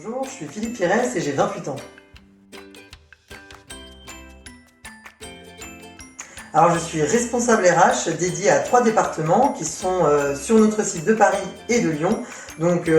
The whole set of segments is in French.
Bonjour, je suis Philippe Pires et j'ai 28 ans. Alors je suis responsable RH dédié à 3 départements qui sont sur notre site de Paris et de Lyon. Donc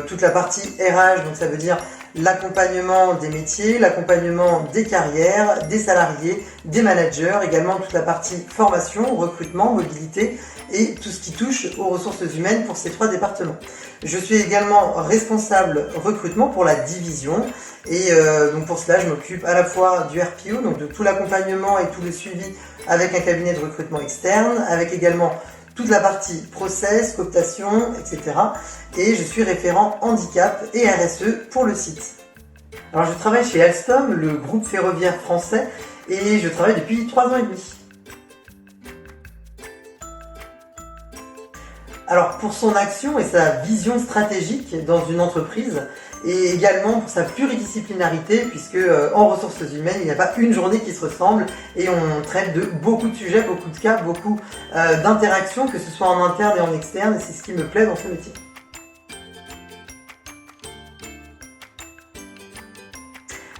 toute la partie RH, donc ça veut dire l'accompagnement des métiers, l'accompagnement des carrières, des salariés, des managers, également toute la partie formation, recrutement, mobilité et tout ce qui touche aux ressources humaines pour ces 3 départements. Je suis également responsable recrutement pour la division et donc pour cela je m'occupe à la fois du RPO, donc de tout l'accompagnement et tout le suivi avec un cabinet de recrutement externe, avec également toute la partie process, cooptation, etc. Et je suis référent handicap et RSE pour le site. Alors je travaille chez Alstom, le groupe ferroviaire français, et je travaille depuis 3 ans et demi. Alors pour son action et sa vision stratégique dans une entreprise, et également pour sa pluridisciplinarité, puisque en ressources humaines, il n'y a pas une journée qui se ressemble et on traite de beaucoup de sujets, beaucoup de cas, beaucoup d'interactions, que ce soit en interne et en externe, et c'est ce qui me plaît dans ce métier.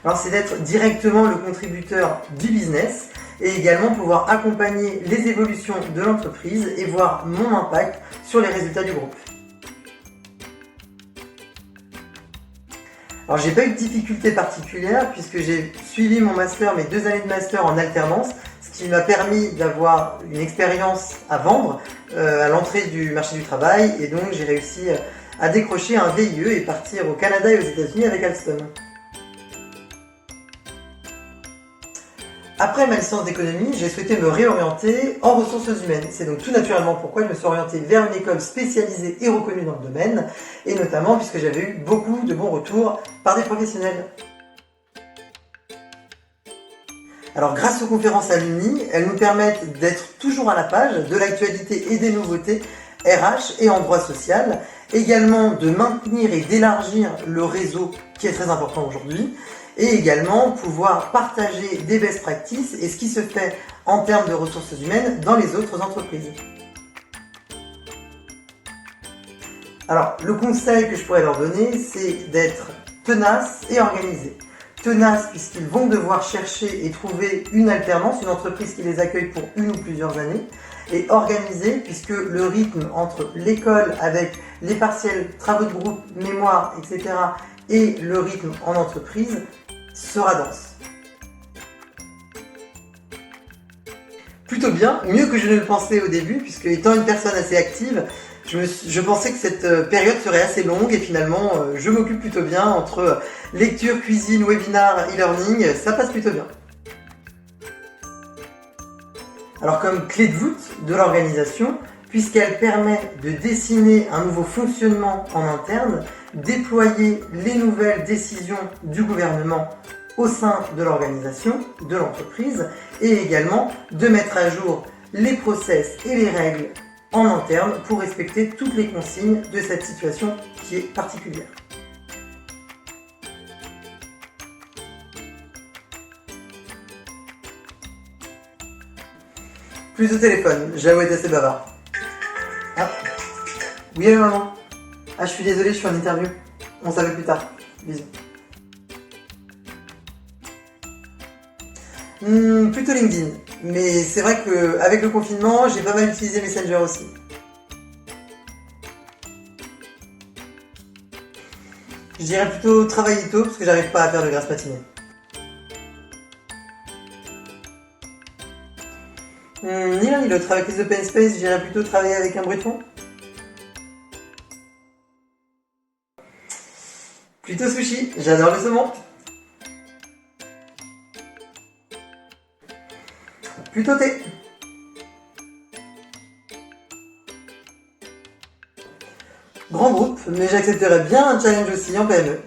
Alors c'est d'être directement le contributeur du business et également pouvoir accompagner les évolutions de l'entreprise et voir mon impact sur les résultats du groupe. Alors j'ai pas eu de difficultés particulières puisque j'ai suivi mon master, mes 2 années de master en alternance, ce qui m'a permis d'avoir une expérience à vendre à l'entrée du marché du travail, et donc j'ai réussi à décrocher un VIE et partir au Canada et aux États-Unis avec Alstom. Après ma licence d'économie, j'ai souhaité me réorienter en ressources humaines. C'est donc tout naturellement pourquoi je me suis orienté vers une école spécialisée et reconnue dans le domaine, et notamment puisque j'avais eu beaucoup de bons retours par des professionnels. Alors grâce aux conférences alumni, elles nous permettent d'être toujours à la page de l'actualité et des nouveautés RH et en droit social, également de maintenir et d'élargir le réseau qui est très important aujourd'hui, et également pouvoir partager des best practices et ce qui se fait en termes de ressources humaines dans les autres entreprises. Alors, le conseil que je pourrais leur donner, c'est d'être tenace et organisé. Tenace puisqu'ils vont devoir chercher et trouver une alternance, une entreprise qui les accueille pour une ou plusieurs années, et organisé puisque le rythme entre l'école avec les partiels, travaux de groupe, mémoire, etc. et le rythme en entreprise sera dense. Plutôt bien, mieux que je ne le pensais au début, puisque étant une personne assez active, je pensais que cette période serait assez longue et finalement je m'occupe plutôt bien entre lecture, cuisine, webinar, e-learning, ça passe plutôt bien. Alors comme clé de voûte de l'organisation, puisqu'elle permet de dessiner un nouveau fonctionnement en interne, déployer les nouvelles décisions du gouvernement au sein de l'organisation, de l'entreprise, et également de mettre à jour les process et les règles en interne pour respecter toutes les consignes de cette situation qui est particulière. Plus au téléphone, j'avoue être assez bavard. Ah. Oui, allô maman. Ah, je suis désolée, je suis en interview. On s'appelle plus tard. Bisous. Plutôt LinkedIn. Mais c'est vrai qu'avec le confinement, j'ai pas mal utilisé Messenger aussi. Je dirais plutôt travailler tôt parce que j'arrive pas à faire de grasse matinée. Ni l'un ni l'autre. Avec les open space, je dirais plutôt travailler avec un bruit de fond. Plutôt sushi, j'adore le saumon. Plutôt thé. Grand groupe, mais j'accepterais bien un challenge aussi en PME.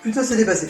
Plutôt se dépasser.